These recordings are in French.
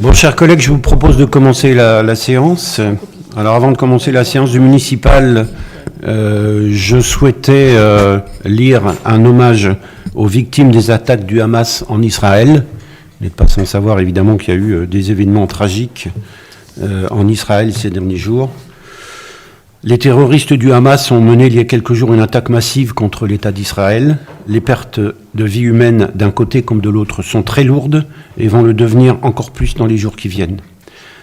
Bon, chers collègues, je vous propose de commencer la séance. Alors, avant de commencer la séance du municipal, je souhaitais lire un hommage aux victimes des attaques du Hamas en Israël. Vous n'êtes pas sans savoir, évidemment, qu'il y a eu des événements tragiques en Israël ces derniers jours. Les terroristes du Hamas ont mené il y a quelques jours une attaque massive contre l'État d'Israël. Les pertes de vies humaines d'un côté comme de l'autre sont très lourdes et vont le devenir encore plus dans les jours qui viennent.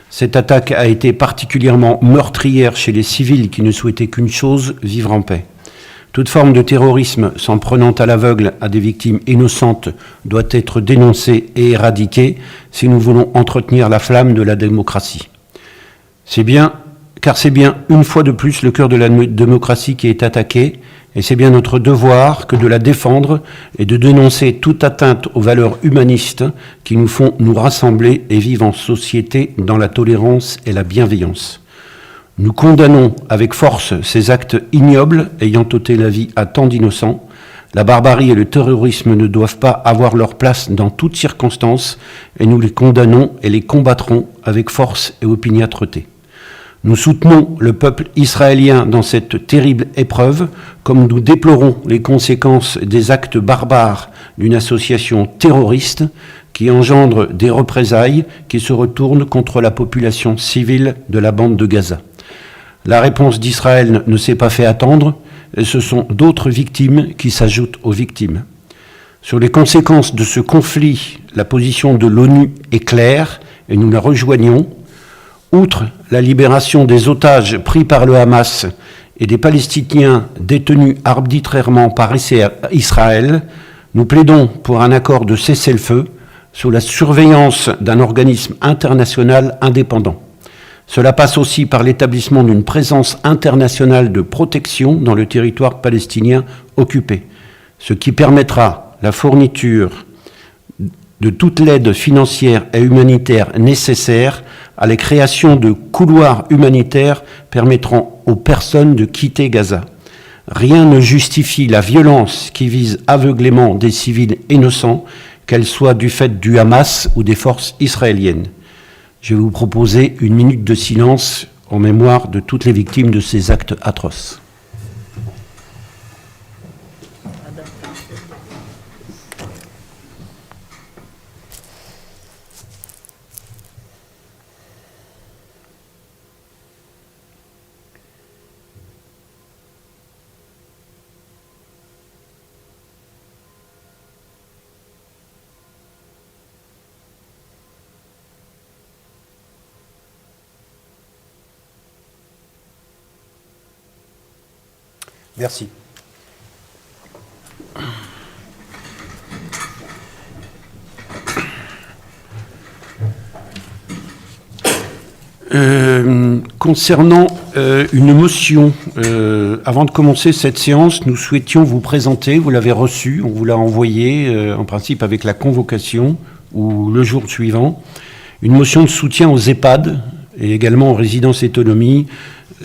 Cette attaque a été particulièrement meurtrière chez les civils qui ne souhaitaient qu'une chose, vivre en paix. Toute forme de terrorisme s'en prenant à l'aveugle à des victimes innocentes doit être dénoncée et éradiquée si nous voulons entretenir la flamme de la démocratie. Car c'est bien une fois de plus le cœur de la démocratie qui est attaqué, et c'est bien notre devoir que de la défendre et de dénoncer toute atteinte aux valeurs humanistes qui nous font nous rassembler et vivre en société dans la tolérance et la bienveillance. Nous condamnons avec force ces actes ignobles ayant ôté la vie à tant d'innocents. La barbarie et le terrorisme ne doivent pas avoir leur place dans toutes circonstances, et nous les condamnons et les combattrons avec force et opiniâtreté. Nous soutenons le peuple israélien dans cette terrible épreuve, comme nous déplorons les conséquences des actes barbares d'une association terroriste qui engendre des représailles qui se retournent contre la population civile de la bande de Gaza. La réponse d'Israël ne s'est pas fait attendre, et ce sont d'autres victimes qui s'ajoutent aux victimes. Sur les conséquences de ce conflit, la position de l'ONU est claire et nous la rejoignons. Outre la libération des otages pris par le Hamas et des Palestiniens détenus arbitrairement par Israël, nous plaidons pour un accord de cessez-le-feu sous la surveillance d'un organisme international indépendant. Cela passe aussi par l'établissement d'une présence internationale de protection dans le territoire palestinien occupé, ce qui permettra la fourniture de toute l'aide financière et humanitaire nécessaire à la création de couloirs humanitaires permettant aux personnes de quitter Gaza. Rien ne justifie la violence qui vise aveuglément des civils innocents, qu'elle soit du fait du Hamas ou des forces israéliennes. Je vais vous proposer une minute de silence en mémoire de toutes les victimes de ces actes atroces. Merci. Concernant une motion, avant de commencer cette séance, nous souhaitions vous présenter, vous l'avez reçue, on vous l'a envoyé, en principe avec la convocation ou le jour suivant, une motion de soutien aux EHPAD et également aux résidences autonomie,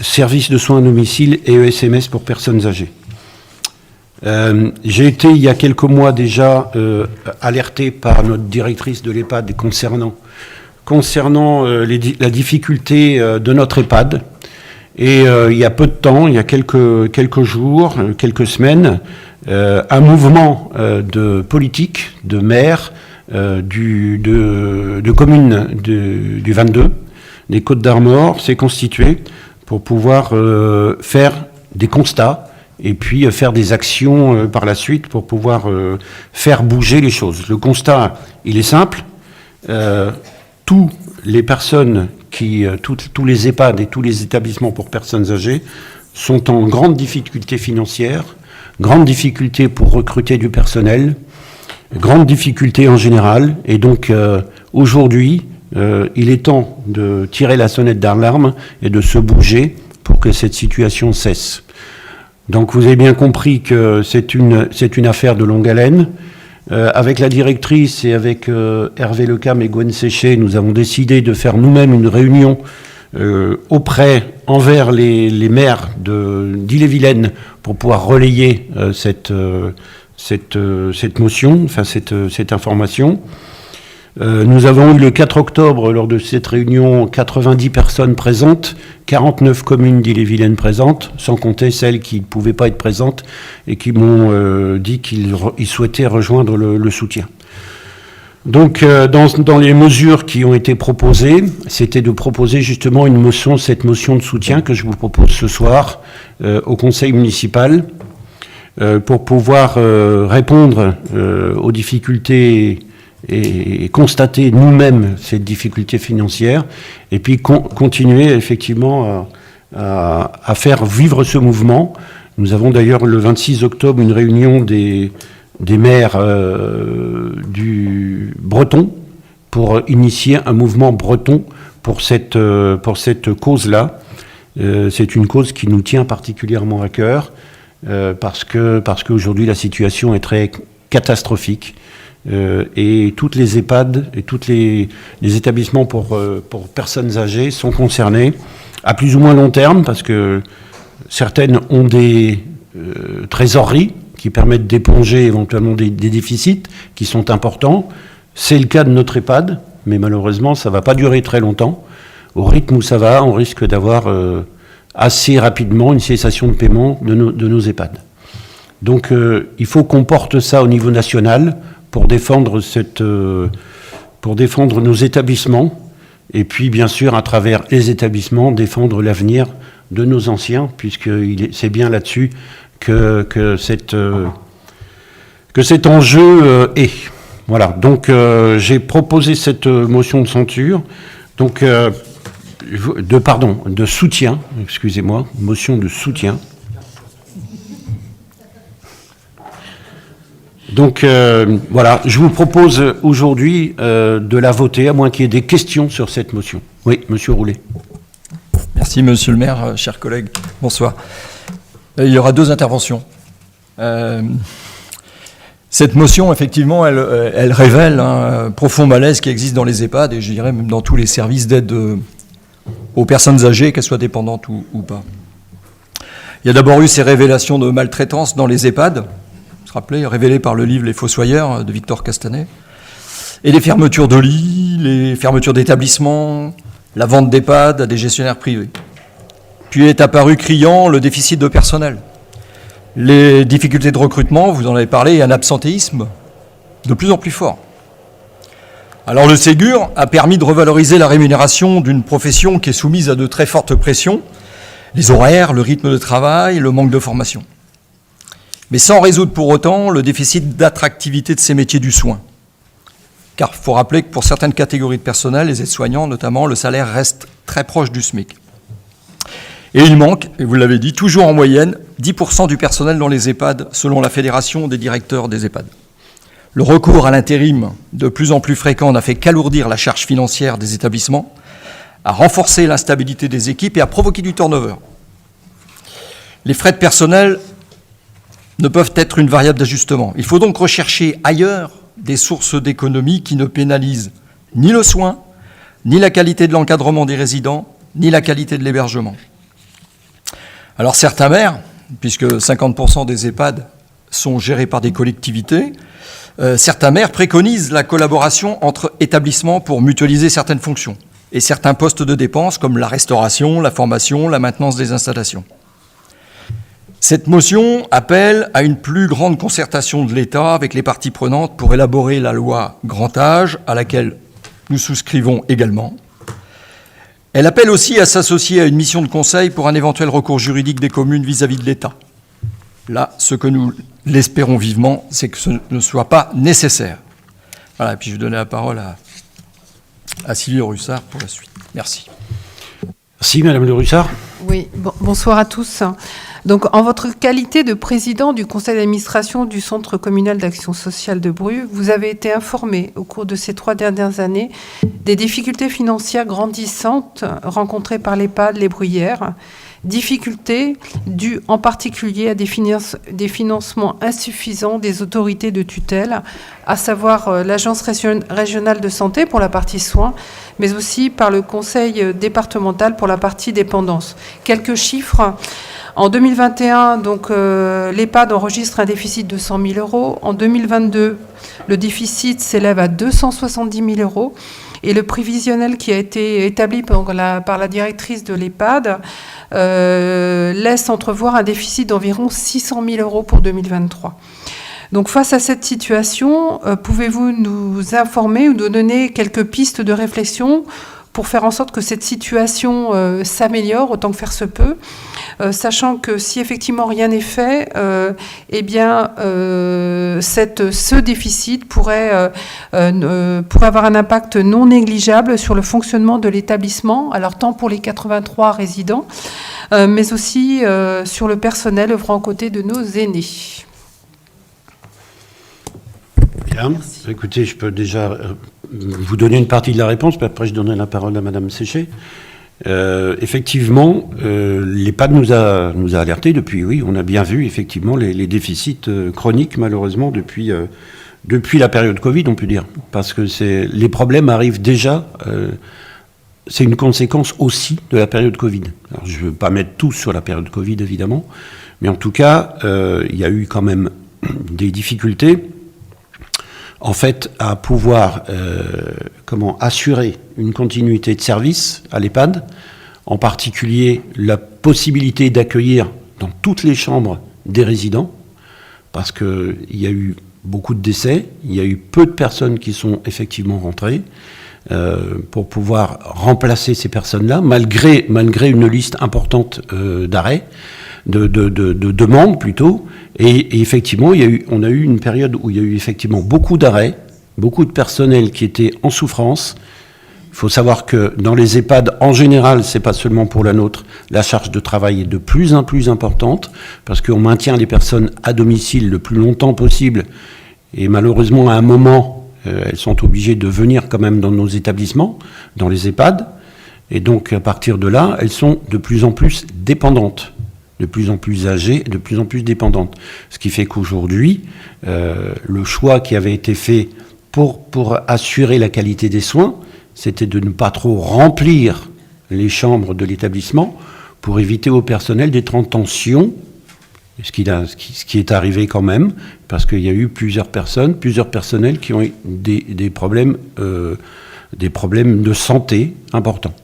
services de soins à domicile et ESMS pour personnes âgées. J'ai été, il y a quelques mois déjà, alerté par notre directrice de l'EHPAD concernant la difficulté de notre EHPAD. Et il y a peu de temps, il y a quelques jours, quelques semaines, un mouvement de politique, de maires, de communes du 22, des Côtes-d'Armor, s'est constitué pour pouvoir faire des constats et puis faire des actions par la suite pour pouvoir faire bouger les choses. Le constat, il est simple. Tous les personnes tous les EHPAD et tous les établissements pour personnes âgées sont en grande difficulté financière, grande difficulté pour recruter du personnel, grande difficulté en général. Et donc aujourd'hui, il est temps de tirer la sonnette d'alarme et de se bouger pour que cette situation cesse. Donc vous avez bien compris que c'est une affaire de longue haleine. Avec la directrice et avec Hervé Lecam et Gwen Séché, nous avons décidé de faire nous-mêmes une réunion envers les maires d'Ille-et-Vilaine pour pouvoir relayer cette motion, enfin cette information. Nous avons eu le 4 octobre, lors de cette réunion, 90 personnes présentes, 49 communes d'Ille-et-Vilaine présentes, sans compter celles qui ne pouvaient pas être présentes et qui m'ont dit qu'ils souhaitaient rejoindre le soutien. Donc, dans les mesures qui ont été proposées, c'était de proposer justement cette motion de soutien que je vous propose ce soir au conseil municipal pour pouvoir répondre aux difficultés et constater nous-mêmes cette difficulté financière et puis continuer effectivement à faire vivre ce mouvement. Nous avons d'ailleurs le 26 octobre une réunion des maires du breton pour initier un mouvement breton pour cette cause-là. C'est une cause qui nous tient particulièrement à cœur parce qu'aujourd'hui la situation est très catastrophique et toutes les EHPAD et tous les établissements pour personnes âgées sont concernés à plus ou moins long terme parce que certaines ont des trésoreries qui permettent d'éponger éventuellement des déficits qui sont importants. C'est le cas de notre EHPAD, mais malheureusement, ça ne va pas durer très longtemps. Au rythme où ça va, on risque d'avoir assez rapidement une cessation de paiement de nos EHPAD. Donc, il faut qu'on porte ça au niveau national pour défendre nos établissements et puis, bien sûr, à travers les établissements, défendre l'avenir de nos anciens, puisque c'est bien là-dessus que cet enjeu est. Voilà, donc j'ai proposé cette motion de censure, donc de soutien, excusez-moi, motion de soutien. Donc voilà, je vous propose aujourd'hui de la voter, à moins qu'il y ait des questions sur cette motion. Oui, Monsieur Roulet. Merci Monsieur le maire, chers collègues, bonsoir. Il y aura deux interventions. Cette motion, effectivement, elle révèle un profond malaise qui existe dans les EHPAD et je dirais même dans tous les services d'aide aux personnes âgées, qu'elles soient dépendantes ou pas. Il y a d'abord eu ces révélations de maltraitance dans les EHPAD, vous vous rappelez, révélées par le livre Les Fossoyeurs de Victor Castanet, et les fermetures de lits, les fermetures d'établissements, la vente d'EHPAD à des gestionnaires privés. Puis est apparu criant le déficit de personnel, les difficultés de recrutement, vous en avez parlé, et un absentéisme de plus en plus fort. Alors le Ségur a permis de revaloriser la rémunération d'une profession qui est soumise à de très fortes pressions, les horaires, le rythme de travail, le manque de formation. Mais sans résoudre pour autant le déficit d'attractivité de ces métiers du soin. Car il faut rappeler que pour certaines catégories de personnel, les aides-soignants notamment, le salaire reste très proche du SMIC. Et il manque, et vous l'avez dit, toujours en moyenne, 10% du personnel dans les EHPAD, selon la Fédération des directeurs des EHPAD. Le recours à l'intérim, de plus en plus fréquent, n'a fait qu'alourdir la charge financière des établissements, a renforcé l'instabilité des équipes et a provoqué du turnover. Les frais de personnel ne peuvent être une variable d'ajustement. Il faut donc rechercher ailleurs des sources d'économie qui ne pénalisent ni le soin, ni la qualité de l'encadrement des résidents, ni la qualité de l'hébergement. Alors certains maires, puisque 50% des EHPAD sont gérés par des collectivités, certains maires préconisent la collaboration entre établissements pour mutualiser certaines fonctions et certains postes de dépenses comme la restauration, la formation, la maintenance des installations. Cette motion appelle à une plus grande concertation de l'État avec les parties prenantes pour élaborer la loi Grand Âge, à laquelle nous souscrivons également. Elle appelle aussi à s'associer à une mission de conseil pour un éventuel recours juridique des communes vis-à-vis de l'État. Là, ce que nous l'espérons vivement, c'est que ce ne soit pas nécessaire. Voilà, et puis je vais donner la parole à Sylvie Russard pour la suite. Merci. Merci, Madame Le Russard. Oui, bonsoir à tous. Donc, en votre qualité de président du conseil d'administration du Centre communal d'action sociale de Bru, vous avez été informé au cours de ces 3 dernières années des difficultés financières grandissantes rencontrées par l'EHPAD Les Bruyères, difficultés dues en particulier à des financements insuffisants des autorités de tutelle, à savoir l'Agence régionale de santé pour la partie soins, mais aussi par le conseil départemental pour la partie dépendance. Quelques chiffres. En 2021, donc, l'EHPAD enregistre un déficit de 100 000 euros. En 2022, le déficit s'élève à 270 000 euros. Et le prévisionnel qui a été établi par la directrice de l'EHPAD laisse entrevoir un déficit d'environ 600 000 euros pour 2023. Donc face à cette situation, pouvez-vous nous informer ou nous donner quelques pistes de réflexion pour faire en sorte que cette situation s'améliore autant que faire se peut, sachant que si effectivement rien n'est fait, ce déficit pourrait avoir un impact non négligeable sur le fonctionnement de l'établissement, alors tant pour les 83 résidents, mais aussi sur le personnel œuvrant aux côtés de nos aînés. Bien. Écoutez, je peux déjà vous donner une partie de la réponse, puis après je donnerai la parole à Madame Séché. Effectivement, l'EHPAD nous a alertés depuis, oui, on a bien vu effectivement les déficits chroniques malheureusement depuis la période Covid, on peut dire, parce que les problèmes arrivent déjà. C'est une conséquence aussi de la période Covid. Alors, je ne veux pas mettre tout sur la période Covid évidemment, mais en tout cas, il y a eu quand même des difficultés. En fait, à pouvoir assurer une continuité de service à l'EHPAD, en particulier la possibilité d'accueillir dans toutes les chambres des résidents, parce qu'il y a eu beaucoup de décès, il y a eu peu de personnes qui sont effectivement rentrées, pour pouvoir remplacer ces personnes-là, malgré une liste importante d'arrêts, de demandes plutôt. Et effectivement, on a eu une période où il y a eu effectivement beaucoup d'arrêts, beaucoup de personnel qui était en souffrance. Il faut savoir que dans les EHPAD, en général, c'est pas seulement pour la nôtre, la charge de travail est de plus en plus importante, parce qu'on maintient les personnes à domicile le plus longtemps possible, et malheureusement, à un moment, elles sont obligées de venir quand même dans nos établissements, dans les EHPAD, et donc à partir de là, elles sont de plus en plus dépendantes, de plus en plus âgées, de plus en plus dépendantes. Ce qui fait qu'aujourd'hui, le choix qui avait été fait pour assurer la qualité des soins, c'était de ne pas trop remplir les chambres de l'établissement pour éviter au personnel d'être en tension, ce qui est arrivé quand même, parce qu'il y a eu plusieurs personnels qui ont eu des problèmes de santé importants.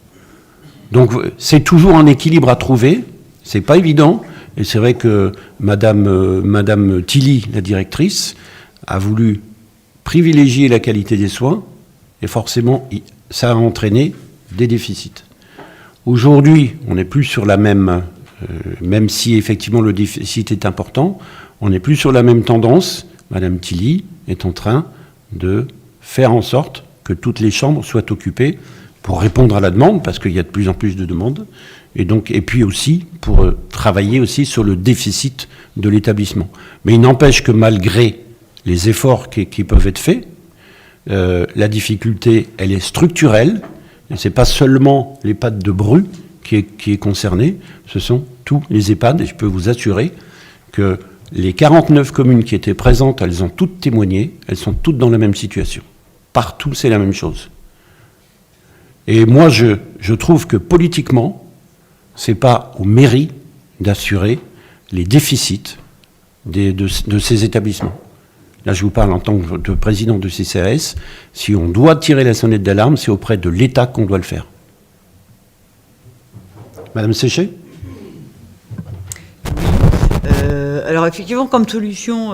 Donc c'est toujours un équilibre à trouver, c'est pas évident, et c'est vrai que Madame Tilly, la directrice, a voulu privilégier la qualité des soins, et forcément, ça a entraîné des déficits. Aujourd'hui, on n'est plus sur la même si effectivement le déficit est important, on n'est plus sur la même tendance. Madame Tilly est en train de faire en sorte que toutes les chambres soient occupées pour répondre à la demande, parce qu'il y a de plus en plus de demandes, et puis aussi pour travailler aussi sur le déficit de l'établissement. Mais il n'empêche que malgré les efforts qui peuvent être faits, la difficulté, elle est structurelle, et c'est pas seulement l'EHPAD de Bru qui est concerné, ce sont tous les EHPAD, et je peux vous assurer que les 49 communes qui étaient présentes, elles ont toutes témoigné, elles sont toutes dans la même situation. Partout, c'est la même chose. Et moi, je trouve que politiquement, c'est pas aux mairies d'assurer les déficits de ces établissements. Là, je vous parle en tant que président de CCAS. Si on doit tirer la sonnette d'alarme, c'est auprès de l'État qu'on doit le faire. Madame Séché ? Alors effectivement, comme solution,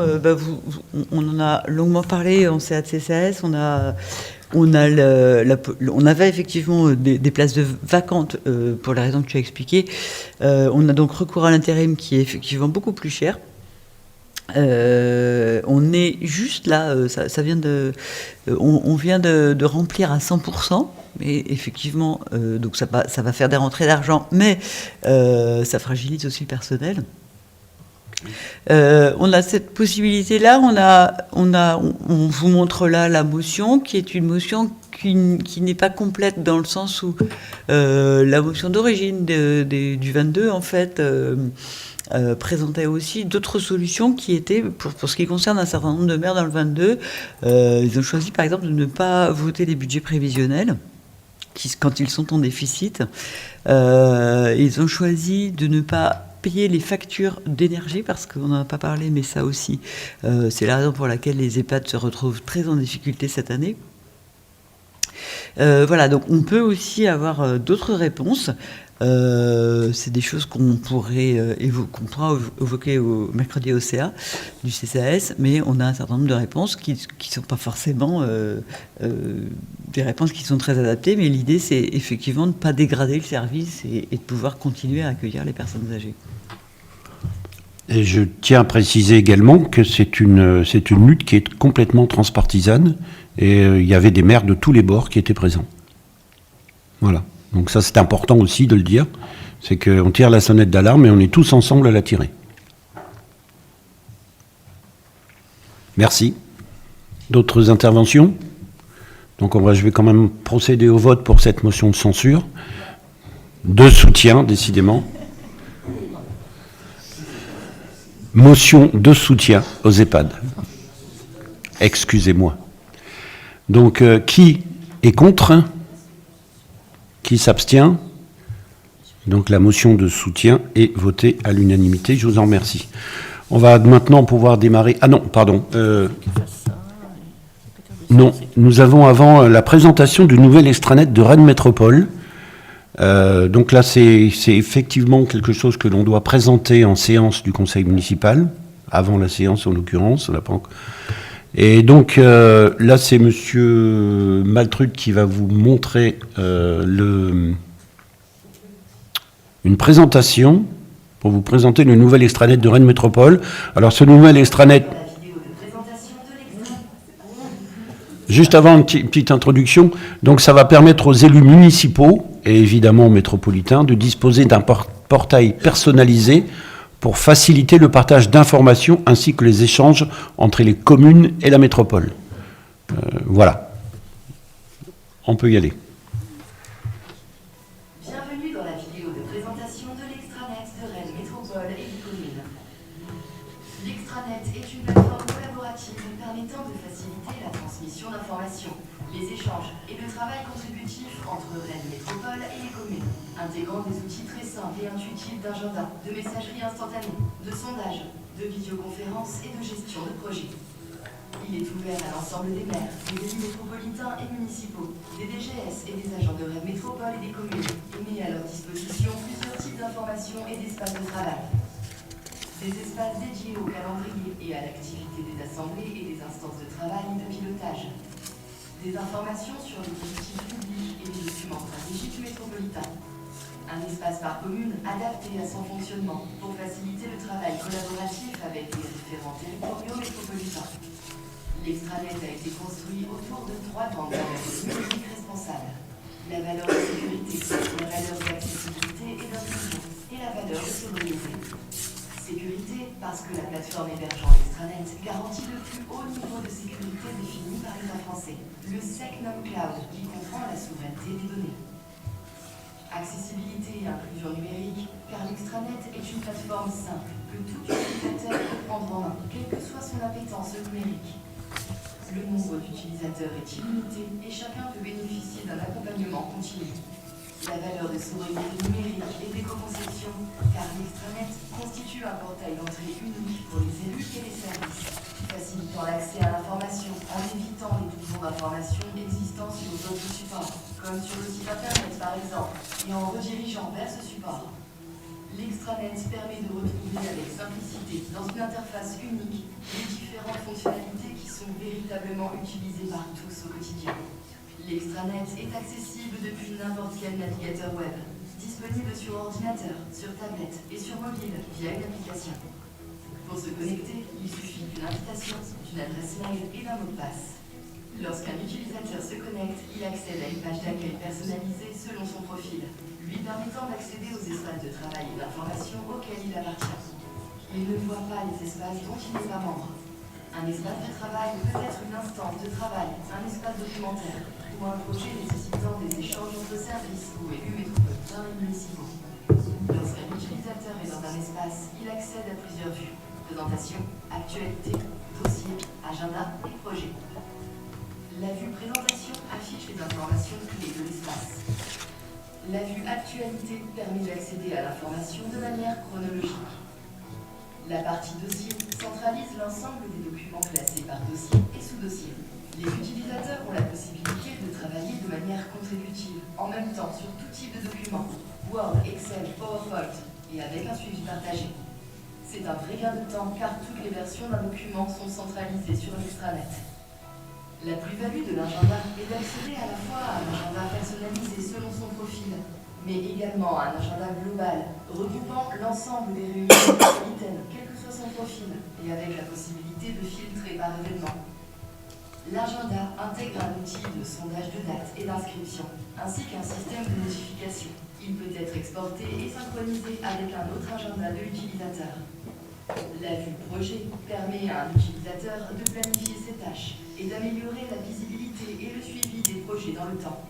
on en a longuement parlé en CA de CCAS. On avait effectivement des places vacantes pour la raison que tu as expliquée. On a donc recours à l'intérim qui est effectivement beaucoup plus cher. On est juste là, ça vient on vient de remplir à 100%, mais effectivement, donc ça va faire des rentrées d'argent, mais ça fragilise aussi le personnel. On a cette possibilité-là, on vous montre là la motion, qui est une motion qui n'est pas complète dans le sens où la motion d'origine du 22, en fait, présentait aussi d'autres solutions qui étaient, pour ce qui concerne un certain nombre de maires dans le 22, ils ont choisi par exemple de ne pas voter les budgets prévisionnels quand ils sont en déficit. Ils ont choisi de ne pas payer les factures d'énergie, parce qu'on n'en a pas parlé, mais ça aussi, c'est la raison pour laquelle les EHPAD se retrouvent très en difficulté cette année. Voilà, donc on peut aussi avoir d'autres réponses. C'est des choses qu'on pourra évoquer au mercredi au CA du CCAS, mais on a un certain nombre de réponses qui ne sont pas forcément des réponses qui sont très adaptées, mais l'idée c'est effectivement de ne pas dégrader le service et de pouvoir continuer à accueillir les personnes âgées. Et je tiens à préciser également que c'est une lutte qui est complètement transpartisane, et il y avait des maires de tous les bords qui étaient présents. Voilà. Donc ça, c'est important aussi de le dire, c'est qu'on tire la sonnette d'alarme et on est tous ensemble à la tirer. Merci. D'autres interventions? Donc je vais quand même procéder au vote pour cette motion de censure. De soutien, décidément. Motion de soutien aux EHPAD. Excusez-moi. Donc, qui est contre? Qui s'abstient? Donc la motion de soutien est votée à l'unanimité. Je vous en remercie. On va maintenant pouvoir démarrer... Ah non, pardon. Non, nous avons avant la présentation du nouvel extranet de Rennes Métropole. Donc là, c'est effectivement quelque chose que l'on doit présenter en séance du conseil municipal, avant la séance en l'occurrence. On n'a pas encore... Et donc là, c'est Monsieur Maltruc qui va vous montrer une présentation pour vous présenter le nouvel extranet de Rennes Métropole. Alors ce nouvel extranet, juste avant une petite introduction, donc ça va permettre aux élus municipaux et évidemment aux métropolitains de disposer d'un portail personnalisé pour faciliter le partage d'informations ainsi que les échanges entre les communes et la métropole. Voilà. On peut y aller. Bienvenue dans la vidéo de présentation de l'extranet de Rennes Métropole et des communes. L'extranet est une plateforme collaborative permettant de faciliter la transmission d'informations, les échanges et le travail contributif entre Rennes Métropole et les communes, intégrant des outils très simples et intuitifs d'agenda, de messagerie instantanée, de sondage, de vidéoconférence et de gestion de projet. Il est ouvert à l'ensemble des maires, des élus métropolitains et municipaux, des DGS et des agents de Rennes Métropole et des communes, et met à leur disposition plusieurs types d'informations et d'espaces de travail. Des espaces dédiés au calendrier et à l'activité des assemblées et des instances de travail et de pilotage. Des informations sur les politiques publiques et les documents stratégiques métropolitains. Un espace par commune adapté à son fonctionnement pour faciliter le travail collaboratif avec les différents territoriaux métropolitains. L'extranet a été construit autour de 3 grandes valeurs numériques responsables. La valeur de sécurité, la valeur d'accessibilité et d'inclusion, et la valeur de sobriété. Sécurité, parce que la plateforme hébergeant l'extranet garantit le plus haut niveau de sécurité défini par l'État français, le SecNum Cloud, qui comprend la souveraineté des données. Accessibilité et inclusion numérique, car l'extranet est une plateforme simple que tout utilisateur peut prendre en main, quelle que soit son appétence numérique. Le nombre d'utilisateurs est illimité et chacun peut bénéficier d'un accompagnement continu. La valeur de sobriété numérique et d'éco-conception, car l'extranet constitue un portail d'entrée unique pour les élus et les services, facilitant l'accès à l'information en évitant les doublons d'informations existants sur d'autres supports, comme sur le site internet par exemple, et en redirigeant vers ce support. L'extranet permet de retrouver avec simplicité, dans une interface unique, les différentes fonctionnalités qui sont véritablement utilisées par tous au quotidien. L'extranet est accessible depuis n'importe quel navigateur web, disponible sur ordinateur, sur tablette et sur mobile via une application. Pour se connecter, il suffit d'une invitation, d'une adresse mail et d'un mot de passe. Lorsqu'un utilisateur se connecte, il accède à une page d'accueil personnalisée selon son profil, lui permettant d'accéder aux espaces de travail et d'information auxquels il appartient. Il ne voit pas les espaces dont il n'est pas membre. Un espace de travail peut être une instance de travail, un espace documentaire, ou un projet nécessitant des échanges entre services ou élus métropolitains et municipaux. Lorsqu'un utilisateur est dans un espace, il accède à plusieurs vues: présentation, actualité, dossier, agenda et projet. La vue présentation affiche les informations clés de l'espace. La vue actualité permet d'accéder à l'information de manière chronologique. La partie dossier centralise l'ensemble des documents classés par dossier et sous-dossier. Les utilisateurs ont la possibilité de travailler de manière contributive, en même temps sur tout type de documents, Word, Excel, PowerPoint, et avec un suivi partagé. C'est un vrai gain de temps car toutes les versions d'un document sont centralisées sur l'extranet. La plus-value de l'agenda est d'accéder à la fois à un agenda personnalisé selon son profil, mais également à un agenda global, regroupant l'ensemble des réunions métropolitaines, quel que soit son profil, et avec la possibilité de filtrer par événement. L'agenda intègre un outil de sondage de date et d'inscription, ainsi qu'un système de notification. Il peut être exporté et synchronisé avec un autre agenda de l'utilisateur. La vue projet permet à un utilisateur de planifier ses tâches et d'améliorer la visibilité et le suivi des projets dans le temps.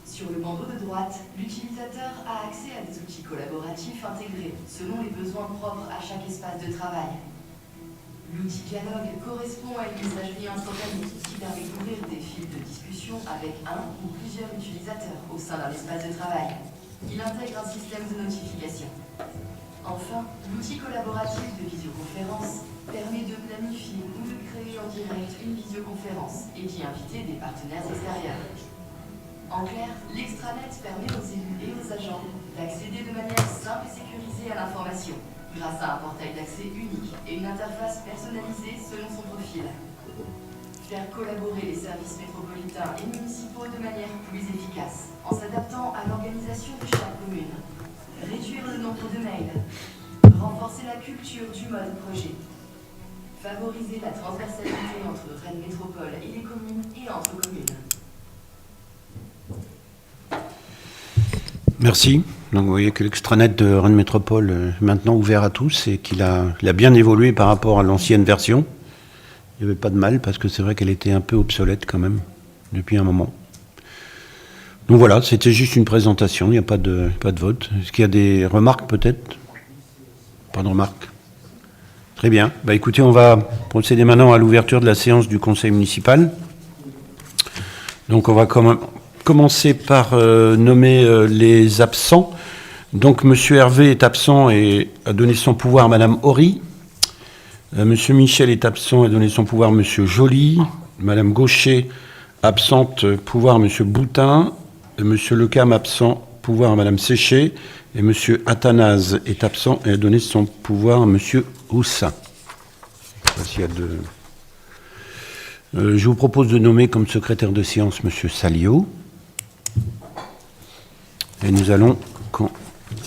Sur le bandeau de droite, l'utilisateur a accès à des outils collaboratifs intégrés selon les besoins propres à chaque espace de travail. L'outil dialogue correspond à une messagerie instantanée qui permet d'ouvrir des fils de discussion avec un ou plusieurs utilisateurs au sein d'un espace de travail. Il intègre un système de notification. Enfin, l'outil collaboratif de visioconférence permet de planifier ou de créer en direct une visioconférence et d'y inviter des partenaires extérieurs. En clair, l'extranet permet aux élus et aux agents d'accéder de manière simple et sécurisée à l'information, grâce à un portail d'accès unique et une interface personnalisée selon son profil. Faire collaborer les services métropolitains et municipaux de manière plus efficace, en s'adaptant à l'organisation de chaque commune. Réduire le nombre de mails. Renforcer la culture du mode projet. Favoriser la transversalité entre Rennes Métropole et les communes et entre communes. Merci. Donc vous voyez que l'extranet de Rennes Métropole est maintenant ouvert à tous et qu'il a bien évolué par rapport à l'ancienne version. Il n'y avait pas de mal parce que c'est vrai qu'elle était un peu obsolète quand même depuis un moment. Donc voilà, c'était juste une présentation, il n'y a pas de vote. Est-ce qu'il y a des remarques peut-être? Pas de remarques. Très bien. Bah, écoutez, on va procéder maintenant à l'ouverture de la séance du conseil municipal. Donc on va commencer par nommer les absents. Donc Monsieur Hervé est absent et a donné son pouvoir à Madame Horry. Monsieur Michel est absent et a donné son pouvoir à Monsieur Joly. Madame Gaucher, absente, pouvoir à Monsieur Boutin. Monsieur Lecam, absent, pouvoir à Madame Séché. Et Monsieur Athanase est absent et a donné son pouvoir à Monsieur Houssin. S'il y a je vous propose de nommer comme secrétaire de séance Monsieur Salio. Et nous allons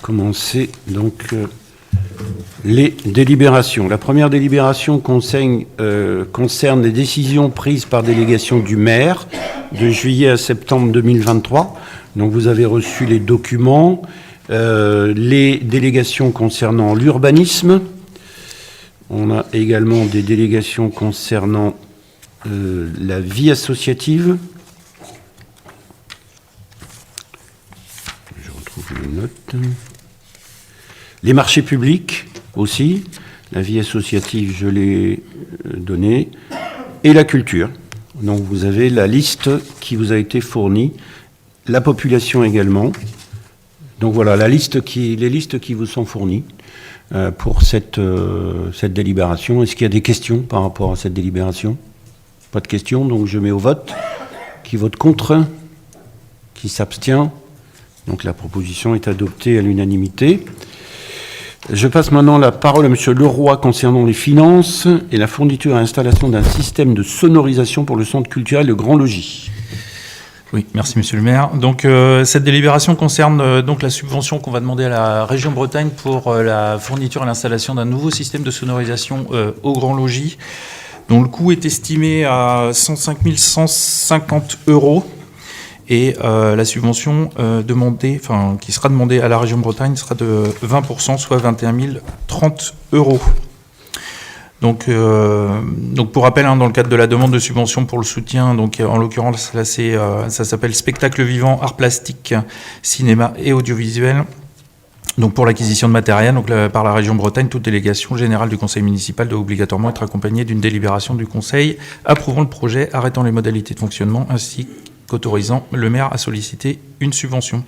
commencer donc les délibérations. La première délibération concerne les décisions prises par délégation du maire de juillet à septembre 2023. Donc vous avez reçu les documents, les délégations concernant l'urbanisme. On a également des délégations concernant la vie associative. Je retrouve les notes. Les marchés publics aussi. La vie associative, je l'ai donnée. Et la culture. Donc vous avez la liste qui vous a été fournie. La population également. Donc voilà, les listes qui vous sont fournies pour cette délibération. Est-ce qu'il y a des questions par rapport à cette délibération? Pas de questions, donc je mets au vote. Qui vote contre? Qui s'abstient? Donc la proposition est adoptée à l'unanimité. Je passe maintenant la parole à Monsieur Leroy concernant les finances et la fourniture et installation d'un système de sonorisation pour le centre culturel de Grand Logis. Oui, merci Monsieur le maire. Donc cette délibération concerne donc la subvention qu'on va demander à la région Bretagne pour la fourniture et l'installation d'un nouveau système de sonorisation au Grand Logis, dont le coût est estimé à 105 150 €. Et la subvention qui sera demandée à la région Bretagne sera de 20%, soit 21 030 €. Donc pour rappel, dans le cadre de la demande de subvention pour le soutien, donc en l'occurrence là ça s'appelle spectacle vivant, art plastique, cinéma et audiovisuel. Donc pour l'acquisition de matériel, par la région Bretagne, toute délégation générale du conseil municipal doit obligatoirement être accompagnée d'une délibération du conseil approuvant le projet, arrêtant les modalités de fonctionnement ainsi qu'autorisant le maire à solliciter une subvention.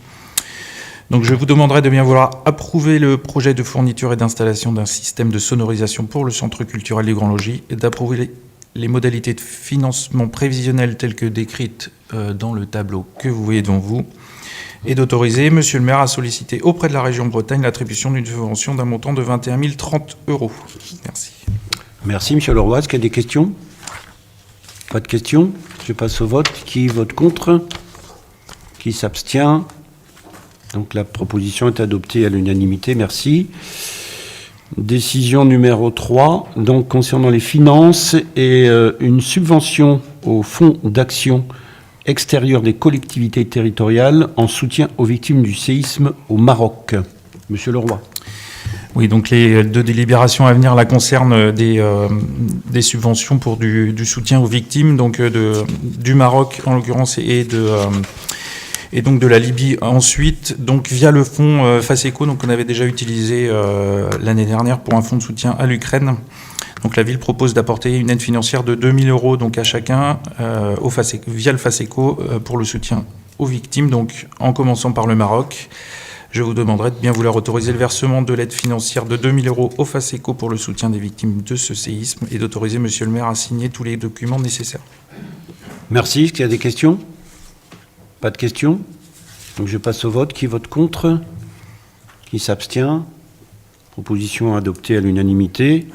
Donc je vous demanderai de bien vouloir approuver le projet de fourniture et d'installation d'un système de sonorisation pour le Centre culturel du Grand Logis et d'approuver les modalités de financement prévisionnel telles que décrites dans le tableau que vous voyez devant vous, et d'autoriser Monsieur le maire à solliciter auprès de la région Bretagne l'attribution d'une subvention d'un montant de 21 030 €. Merci. Merci, Monsieur Leroy. Est-ce qu'il y a des questions? Pas de questions. Je passe au vote. Qui vote contre? Qui s'abstient? Donc la proposition est adoptée à l'unanimité. Merci. Décision numéro 3, donc concernant les finances et une subvention au fonds d'action extérieure des collectivités territoriales en soutien aux victimes du séisme au Maroc. Monsieur Leroy. Oui, donc les deux délibérations à venir là concernent des subventions pour du soutien aux victimes, donc du Maroc en l'occurrence et donc de la Libye ensuite, donc via le fonds FACECO, donc on avait déjà utilisé l'année dernière pour un fonds de soutien à l'Ukraine. Donc la ville propose d'apporter une aide financière de 2 000 € donc à chacun via le FACECO pour le soutien aux victimes, donc en commençant par le Maroc. Je vous demanderai de bien vouloir autoriser le versement de l'aide financière de 2 000 € au FACECO pour le soutien des victimes de ce séisme et d'autoriser Monsieur le maire à signer tous les documents nécessaires. Merci. Est-ce qu'il y a des questions? Pas de questions? Donc je passe au vote. Qui vote contre? Qui s'abstient? Proposition adoptée à l'unanimité.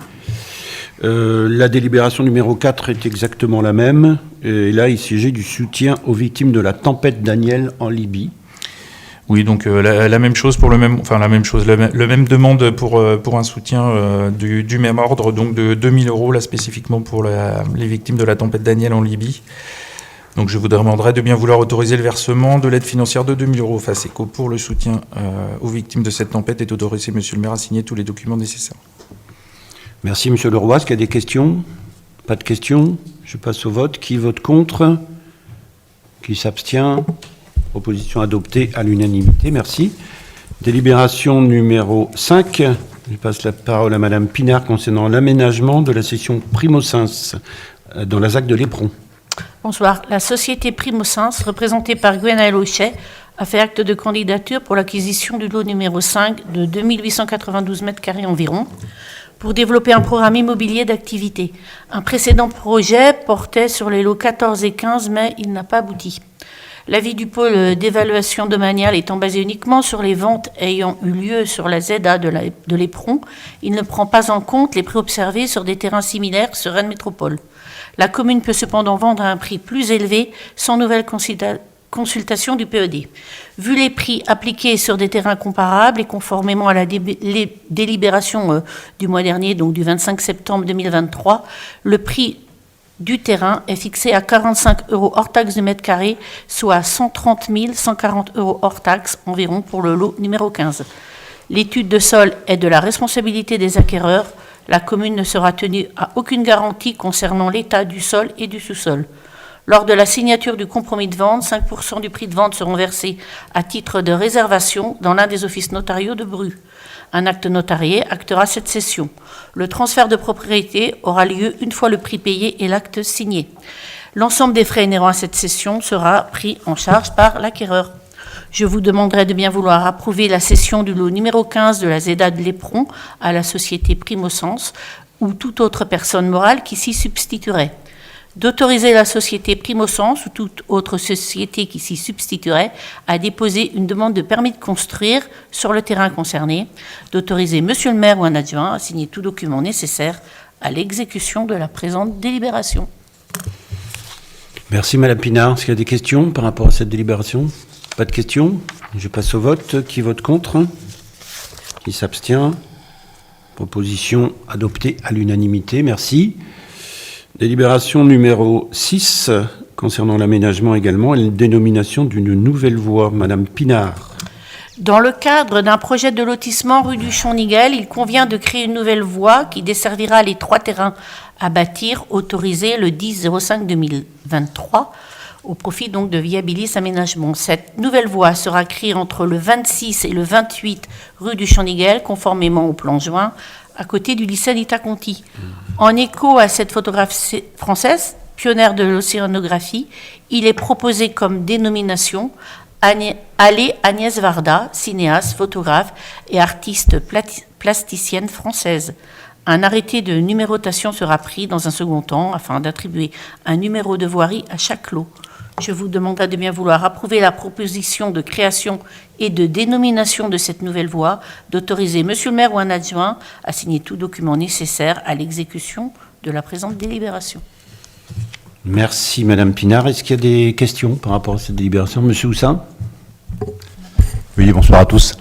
La délibération numéro 4 est exactement la même. Et là, il s'agit du soutien aux victimes de la tempête Daniel en Libye. Oui, donc la même chose pour le même demande pour un soutien du même ordre, donc de 2 000 € là spécifiquement pour les victimes de la tempête Daniel en Libye. Donc je vous demanderai de bien vouloir autoriser le versement de l'aide financière de 2 000 € au FACECO pour le soutien aux victimes de cette tempête et d'autoriser Monsieur le maire à signer tous les documents nécessaires. Merci, Monsieur Leroy. Est-ce qu'il y a des questions? Pas de questions. Je passe au vote. Qui vote contre? Qui s'abstient? Proposition adoptée à l'unanimité. Merci. Délibération numéro 5. Je passe la parole à Madame Pinard concernant l'aménagement de la section Primosens dans la ZAC de l'Éperon. Bonsoir. La société Primosens, représentée par Gwenaël Auchet, a fait acte de candidature pour l'acquisition du lot numéro 5 de 2892 m² environ pour développer un programme immobilier d'activité. Un précédent projet portait sur les lots 14 et 15, mais il n'a pas abouti. L'avis du pôle d'évaluation domaniale étant basé uniquement sur les ventes ayant eu lieu sur la ZA de l'Éperon, il ne prend pas en compte les prix observés sur des terrains similaires sur Rennes Métropole. La commune peut cependant vendre à un prix plus élevé sans nouvelle consultation du PED. Vu les prix appliqués sur des terrains comparables et conformément à la délibération du mois dernier, donc du 25 septembre 2023, le prix du terrain est fixé à 45 € hors taxe du mètre carré, soit 130 140 € hors taxe environ pour le lot numéro 15. L'étude de sol est de la responsabilité des acquéreurs. La commune ne sera tenue à aucune garantie concernant l'état du sol et du sous-sol. Lors de la signature du compromis de vente, 5% du prix de vente seront versés à titre de réservation dans l'un des offices notariaux de Bru. Un acte notarié actera cette cession. Le transfert de propriété aura lieu une fois le prix payé et l'acte signé. L'ensemble des frais inhérents à cette cession sera pris en charge par l'acquéreur. Je vous demanderai de bien vouloir approuver la cession du lot numéro 15 de la ZEDA de l'Éperon à la société Primosens ou toute autre personne morale qui s'y substituerait. D'autoriser la société Primosens ou toute autre société qui s'y substituerait à déposer une demande de permis de construire sur le terrain concerné. D'autoriser Monsieur le maire ou un adjoint à signer tout document nécessaire à l'exécution de la présente délibération. Merci Madame Pinard. Est-ce qu'il y a des questions par rapport à cette délibération? Pas de questions. Je passe au vote. Qui vote contre? Qui s'abstient? Proposition adoptée à l'unanimité. Merci. Délibération numéro 6, concernant l'aménagement également, et la dénomination d'une nouvelle voie. Madame Pinard. Dans le cadre d'un projet de lotissement rue du Champ-Niguel, il convient de créer une nouvelle voie qui desservira les 3 terrains à bâtir autorisés le 10/05/2023 au profit donc de Viabilis Aménagement. Cette nouvelle voie sera créée entre le 26 et le 28 rue du Champ-Niguel, conformément au plan joint, à côté du lycée Anita Conti. En écho à cette photographie française, pionnière de l'océanographie, il est proposé comme dénomination Allée Agnès Varda, cinéaste, photographe et artiste plasticienne française. Un arrêté de numérotation sera pris dans un second temps afin d'attribuer un numéro de voirie à chaque lot. Je vous demanderai de bien vouloir approuver la proposition de création et de dénomination de cette nouvelle voie, d'autoriser Monsieur le maire ou un adjoint à signer tout document nécessaire à l'exécution de la présente délibération. Merci Madame Pinard. Est-ce qu'il y a des questions par rapport à cette délibération? Monsieur Houssin? Oui, bonsoir à tous.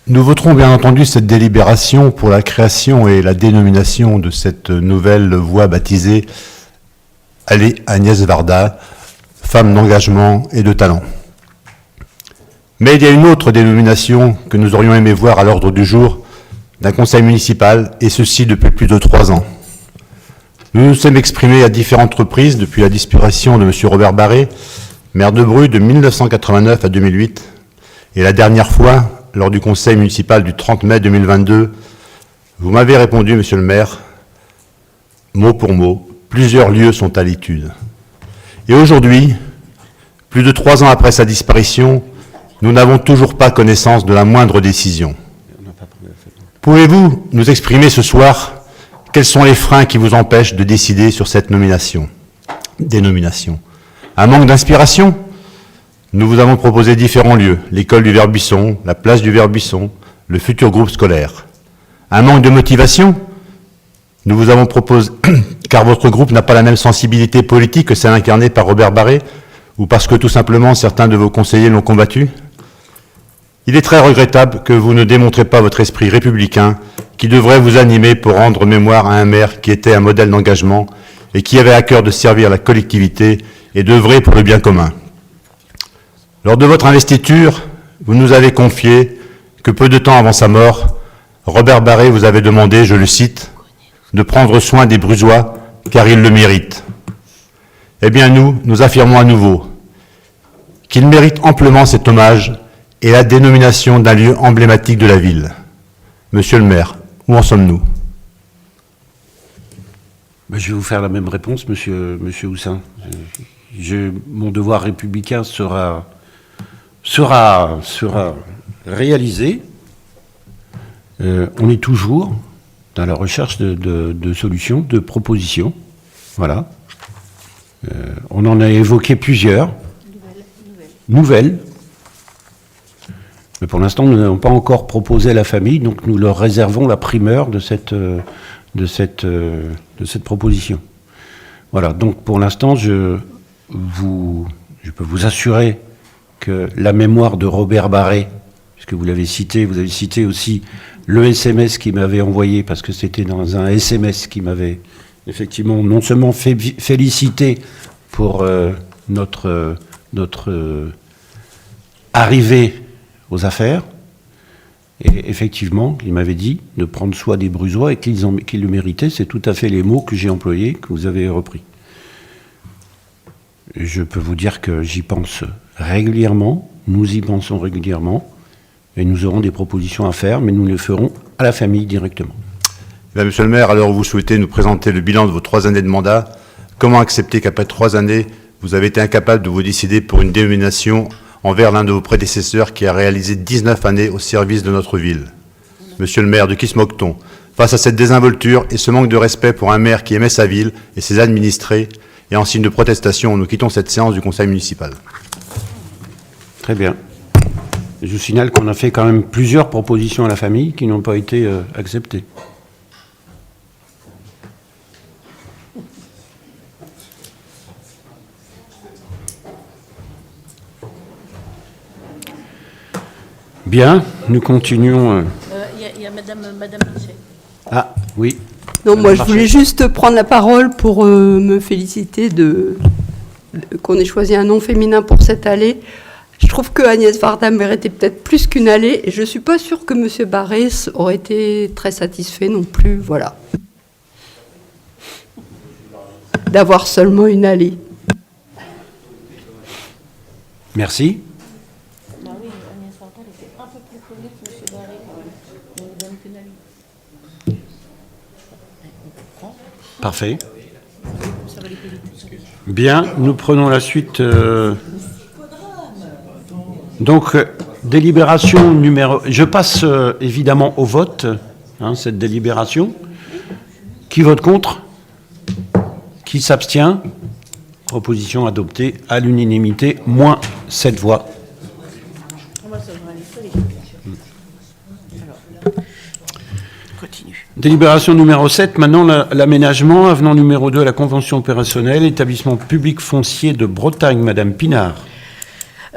Nous voterons bien entendu cette délibération pour la création et la dénomination de cette nouvelle voie baptisée Allée Agnès Varda, femme d'engagement et de talent. Mais il y a une autre dénomination que nous aurions aimé voir à l'ordre du jour d'un conseil municipal, et ceci depuis plus de 3 ans. Nous nous sommes exprimés à différentes reprises depuis la disparition de M. Robert Barré, maire de Brue de 1989 à 2008, et la dernière fois, lors du conseil municipal du 30 mai 2022, vous m'avez répondu, monsieur le maire, mot pour mot, plusieurs lieux sont à l'étude. Et aujourd'hui, plus de 3 ans après sa disparition, nous n'avons toujours pas connaissance de la moindre décision. Pouvez-vous nous exprimer ce soir quels sont les freins qui vous empêchent de décider sur cette dénomination? Un manque d'inspiration? Nous vous avons proposé différents lieux, l'école du Vert-Buisson, la place du Vert-Buisson, le futur groupe scolaire. Un manque de motivation? Nous vous avons proposé, car votre groupe n'a pas la même sensibilité politique que celle incarnée par Robert Barré, ou parce que tout simplement certains de vos conseillers l'ont combattu? Il est très regrettable que vous ne démontrez pas votre esprit républicain qui devrait vous animer pour rendre mémoire à un maire qui était un modèle d'engagement et qui avait à cœur de servir la collectivité et d'œuvrer pour le bien commun. Lors de votre investiture, vous nous avez confié que peu de temps avant sa mort, Robert Barré vous avait demandé, je le cite, de prendre soin des Brusois car ils le méritent. Eh bien nous affirmons à nouveau qu'ils méritent amplement cet hommage et la dénomination d'un lieu emblématique de la ville. Monsieur le maire, où en sommes-nous? Je vais vous faire la même réponse, monsieur Houssin. Mon devoir républicain sera réalisé. On est toujours dans la recherche de solutions, de propositions. Voilà. On en a évoqué plusieurs. Nouvelles. Mais pour l'instant, nous n'avons pas encore proposé à la famille, donc nous leur réservons la primeur de cette proposition. Voilà, donc pour l'instant, je peux vous assurer que la mémoire de Robert Barré, puisque vous avez cité aussi le SMS qu'il m'avait envoyé, parce que c'était dans un SMS qui m'avait effectivement non seulement félicité pour notre arrivée aux affaires, et effectivement, il m'avait dit de prendre soin des Brusois et qu'ils le méritaient. C'est tout à fait les mots que j'ai employés, que vous avez repris. Je peux vous dire que j'y pense régulièrement, nous y pensons régulièrement, et nous aurons des propositions à faire, mais nous les ferons à la famille directement. Bien, monsieur le maire, alors vous souhaitez nous présenter le bilan de vos 3 années de mandat. Comment accepter qu'après 3 années, vous avez été incapable de vous décider pour une dénomination envers l'un de vos prédécesseurs qui a réalisé 19 années au service de notre ville? Monsieur le maire, de qui se moque-t-on? Face à cette désinvolture et ce manque de respect pour un maire qui aimait sa ville et ses administrés, et en signe de protestation, nous quittons cette séance du conseil municipal. Très bien. Je vous signale qu'on a fait quand même plusieurs propositions à la famille qui n'ont pas été acceptées. Bien, nous continuons. Il y a Madame Michel. Ah, oui. Non, moi je voulais juste prendre la parole pour me féliciter qu'on ait choisi un nom féminin pour cette allée. Je trouve que Agnès Varda méritait peut-être plus qu'une allée, et je ne suis pas sûre que M. Barré aurait été très satisfait non plus, voilà. D'avoir seulement une allée. Merci. Bah oui, Agnès Varda était un peu plus connue que M. Barré quand même. On lui donne qu'une allée. Parfait. Bien, nous prenons la suite. Donc, délibération numéro... Je passe évidemment au vote, cette délibération. Qui vote contre? Qui s'abstient? Proposition adoptée à l'unanimité, moins 7 voix. Délibération numéro 7, maintenant l'aménagement, avenant numéro 2 à la convention opérationnelle, établissement public foncier de Bretagne, Madame Pinard.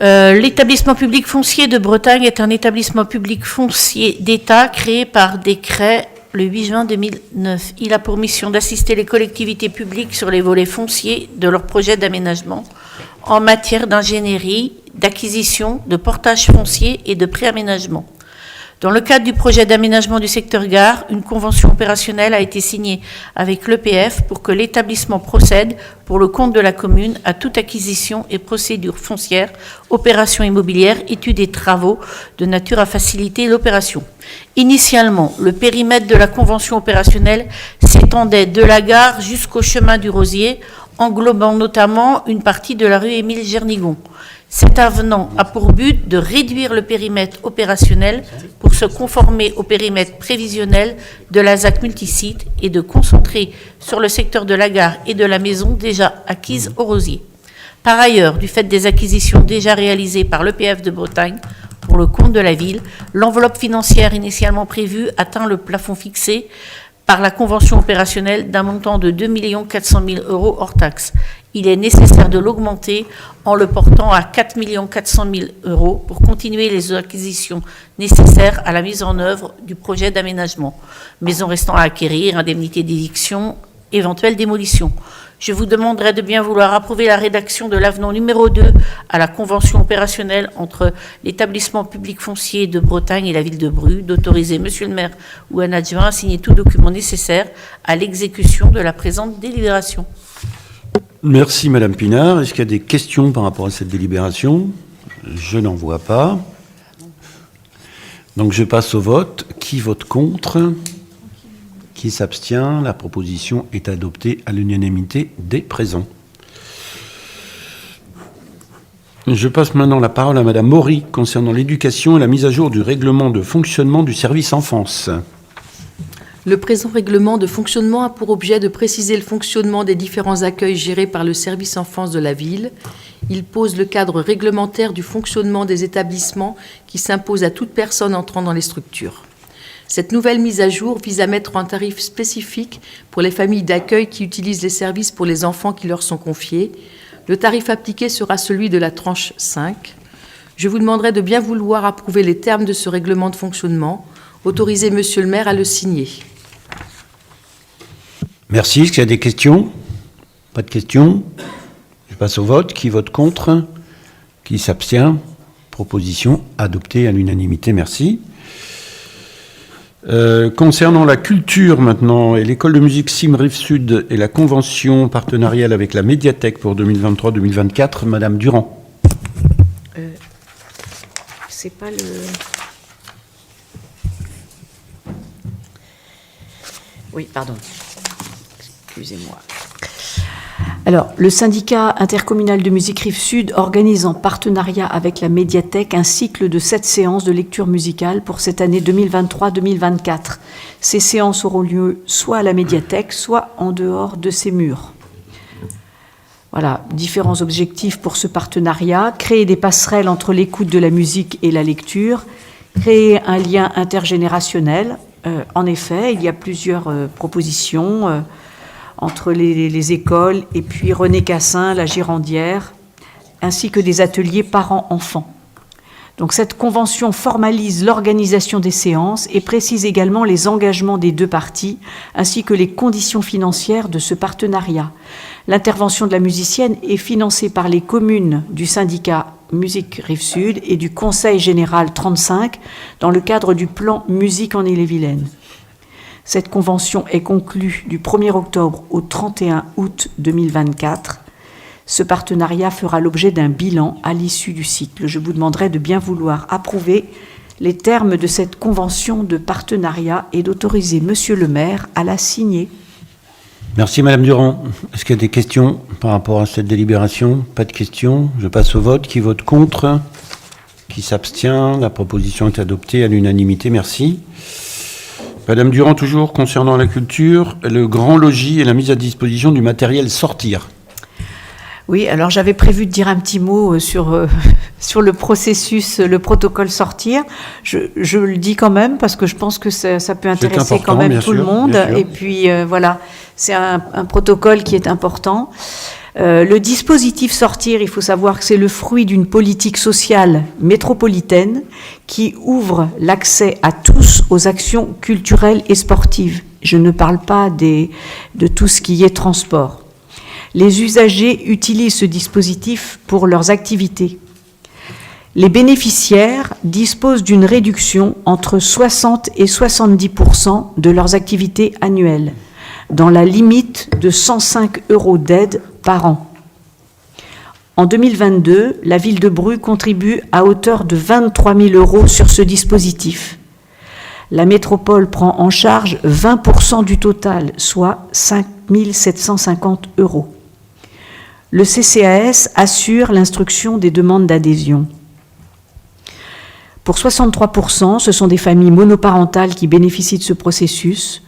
L'établissement public foncier de Bretagne est un établissement public foncier d'État créé par décret le 8 juin 2009. Il a pour mission d'assister les collectivités publiques sur les volets fonciers de leurs projets d'aménagement en matière d'ingénierie, d'acquisition, de portage foncier et de préaménagement. Dans le cadre du projet d'aménagement du secteur gare, une convention opérationnelle a été signée avec l'EPF pour que l'établissement procède, pour le compte de la commune, à toute acquisition et procédure foncière, opération immobilière, études et travaux de nature à faciliter l'opération. Initialement, le périmètre de la convention opérationnelle s'étendait de la gare jusqu'au chemin du Rosier, englobant notamment une partie de la rue Émile Gernigon. Cet avenant a pour but de réduire le périmètre opérationnel pour se conformer au périmètre prévisionnel de la ZAC multisite et de concentrer sur le secteur de la gare et de la maison déjà acquise au Rosier. Par ailleurs, du fait des acquisitions déjà réalisées par l'EPF de Bretagne pour le compte de la ville, l'enveloppe financière initialement prévue atteint le plafond fixé par la convention opérationnelle d'un montant de 2 400 000 € hors taxes. Il est nécessaire de l'augmenter en le portant à 4 400 000 € pour continuer les acquisitions nécessaires à la mise en œuvre du projet d'aménagement. Maison restant à acquérir, indemnité d'éviction, éventuelle démolition. Je vous demanderai de bien vouloir approuver la rédaction de l'avenant numéro 2 à la convention opérationnelle entre l'établissement public foncier de Bretagne et la ville de Bru, d'autoriser monsieur le maire ou un adjoint à signer tout document nécessaire à l'exécution de la présente délibération. Merci Madame Pinard. Est-ce qu'il y a des questions par rapport à cette délibération? Je n'en vois pas. Donc je passe au vote. Qui vote contre? Qui s'abstient? La proposition est adoptée à l'unanimité des présents. Je passe maintenant la parole à Madame Maury concernant l'éducation et la mise à jour du règlement de fonctionnement du service enfance. Le présent règlement de fonctionnement a pour objet de préciser le fonctionnement des différents accueils gérés par le service enfance de la ville. Il pose le cadre réglementaire du fonctionnement des établissements qui s'impose à toute personne entrant dans les structures. Cette nouvelle mise à jour vise à mettre un tarif spécifique pour les familles d'accueil qui utilisent les services pour les enfants qui leur sont confiés. Le tarif appliqué sera celui de la tranche 5. Je vous demanderai de bien vouloir approuver les termes de ce règlement de fonctionnement. Autorisez monsieur le maire à le signer. Merci. Est-ce qu'il y a des questions? Pas de questions. Je passe au vote. Qui vote contre? Qui s'abstient? Proposition adoptée à l'unanimité. Merci. Concernant la culture maintenant, et l'école de musique CIM Rive-Sud et la convention partenariale avec la médiathèque pour 2023-2024, Madame Durand. C'est pas le... Oui, pardon. Excusez-moi. Alors, le syndicat intercommunal de musique Rive-Sud organise en partenariat avec la médiathèque un cycle de 7 séances de lecture musicale pour cette année 2023-2024. Ces séances auront lieu soit à la médiathèque, soit en dehors de ses murs. Voilà, différents objectifs pour ce partenariat. Créer des passerelles entre l'écoute de la musique et la lecture. Créer un lien intergénérationnel. En effet, il y a plusieurs propositions entre les écoles et puis René Cassin, la Girondière, ainsi que des ateliers parents-enfants. Donc cette convention formalise l'organisation des séances et précise également les engagements des deux parties, ainsi que les conditions financières de ce partenariat. L'intervention de la musicienne est financée par les communes du syndicat Musique Rive-Sud et du Conseil général 35 dans le cadre du plan Musique en Ille-et-Vilaine. Cette convention est conclue du 1er octobre au 31 août 2024. Ce partenariat fera l'objet d'un bilan à l'issue du cycle. Je vous demanderai de bien vouloir approuver les termes de cette convention de partenariat et d'autoriser monsieur le maire à la signer. Merci Madame Durand. Est-ce qu'il y a des questions par rapport à cette délibération? Pas de questions. Je passe au vote. Qui vote contre? Qui s'abstient? La proposition est adoptée à l'unanimité. Merci. Madame Durand, toujours concernant la culture, le grand logis et la mise à disposition du matériel sortir. Oui, alors j'avais prévu de dire un petit mot sur, sur le processus, le protocole sortir. Je le dis quand même parce que je pense que ça peut intéresser quand même tout le monde. Et puis voilà, c'est un protocole qui est important. Le dispositif sortir, il faut savoir que c'est le fruit d'une politique sociale métropolitaine qui ouvre l'accès à tous aux actions culturelles et sportives. Je ne parle pas de tout ce qui est transport. Les usagers utilisent ce dispositif pour leurs activités. Les bénéficiaires disposent d'une réduction entre 60 et 70% de leurs activités annuelles, dans la limite de 105 € d'aide par an. En 2022, la ville de Brue contribue à hauteur de 23 000 € sur ce dispositif. La métropole prend en charge 20% du total, soit 5 750 €. Le CCAS assure l'instruction des demandes d'adhésion. Pour 63%, ce sont des familles monoparentales qui bénéficient de ce processus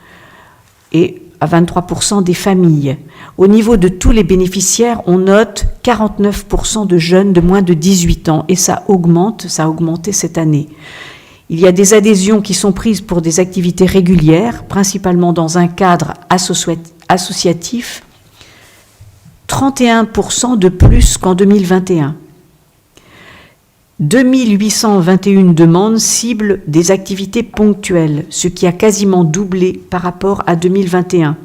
et à 23% des familles. Au niveau de tous les bénéficiaires, on note 49% de jeunes de moins de 18 ans et ça a augmenté cette année. Il y a des adhésions qui sont prises pour des activités régulières, principalement dans un cadre associatif, 31% de plus qu'en 2021. 2821 demandes ciblent des activités ponctuelles, ce qui a quasiment doublé par rapport à 2021.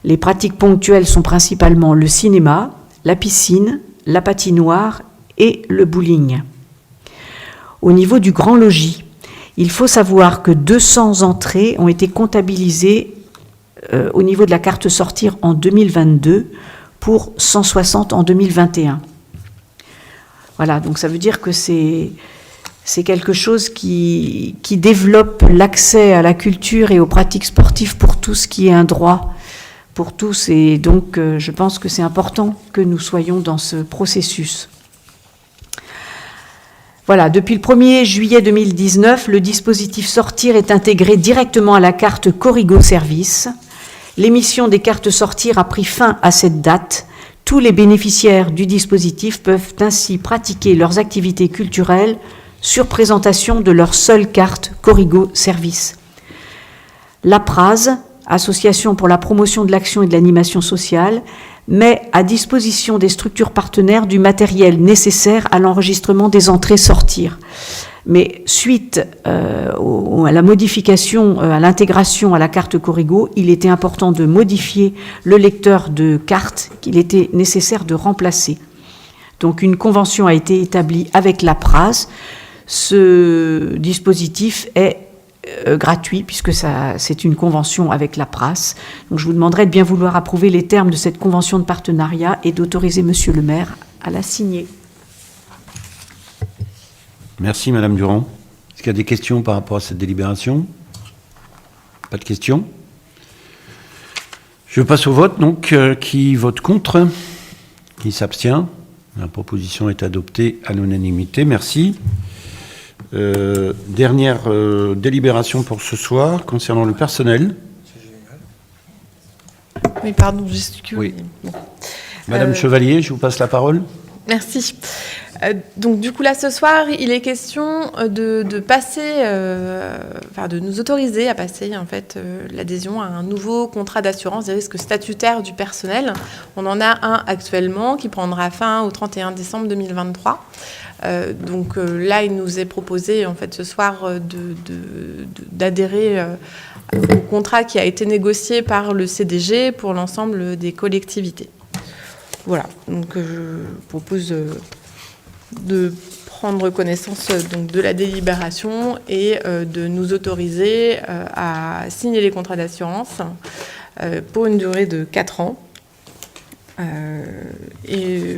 Les pratiques ponctuelles sont principalement le cinéma, la piscine, la patinoire et le bowling. Au niveau du grand logis, il faut savoir que 200 entrées ont été comptabilisées au niveau de la carte sortir en 2022 pour 160 en 2021. Voilà, donc ça veut dire que c'est quelque chose qui développe l'accès à la culture et aux pratiques sportives pour tous, qui est un droit pour tous. Et donc, je pense que c'est important que nous soyons dans ce processus. Voilà, depuis le 1er juillet 2019, le dispositif Sortir est intégré directement à la carte Corrigo Service. L'émission des cartes Sortir a pris fin à cette date. Tous les bénéficiaires du dispositif peuvent ainsi pratiquer leurs activités culturelles sur présentation de leur seule carte Corrigo Service. L'APRAS, Association pour la promotion de l'action et de l'animation sociale, met à disposition des structures partenaires du matériel nécessaire à l'enregistrement des entrées-sortir. Mais suite à la modification, à l'intégration à la carte Corrigo, il était important de modifier le lecteur de carte qu'il était nécessaire de remplacer. Donc une convention a été établie avec l'APRAS. Ce dispositif est gratuit puisque c'est une convention avec l'APRAS. Donc je vous demanderai de bien vouloir approuver les termes de cette convention de partenariat et d'autoriser Monsieur le maire à la signer. Merci Madame Durand. Est-ce qu'il y a des questions par rapport à cette délibération? Pas de questions? Je passe au vote. Donc, qui vote contre? Qui s'abstient? La proposition est adoptée à l'unanimité. Merci. Dernière délibération pour ce soir concernant le personnel. Oui, pardon, gesticule. Oui. Bon. Madame Chevalier, je vous passe la parole. Merci. Donc du coup là ce soir, il est question de passer, de nous autoriser à passer en fait l'adhésion à un nouveau contrat d'assurance des risques statutaires du personnel. On en a un actuellement qui prendra fin au 31 décembre 2023. Donc là, il nous est proposé en fait ce soir d'adhérer au contrat qui a été négocié par le CDG pour l'ensemble des collectivités. Voilà, donc je propose de prendre connaissance donc, de la délibération et de nous autoriser à signer les contrats d'assurance pour une durée de 4 ans. Et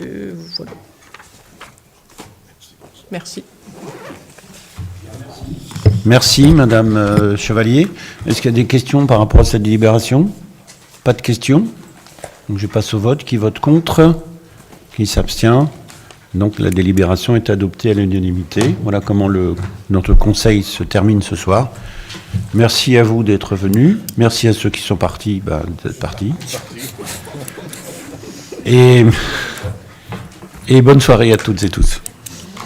voilà. Merci. Merci Madame Chevalier. Est-ce qu'il y a des questions par rapport à cette délibération? Pas de questions. Donc je passe au vote. Qui vote contre? Qui s'abstient? Donc la délibération est adoptée à l'unanimité. Voilà comment notre conseil se termine ce soir. Merci à vous d'être venus. Merci à ceux qui sont partis d'être partis. Et bonne soirée à toutes et tous.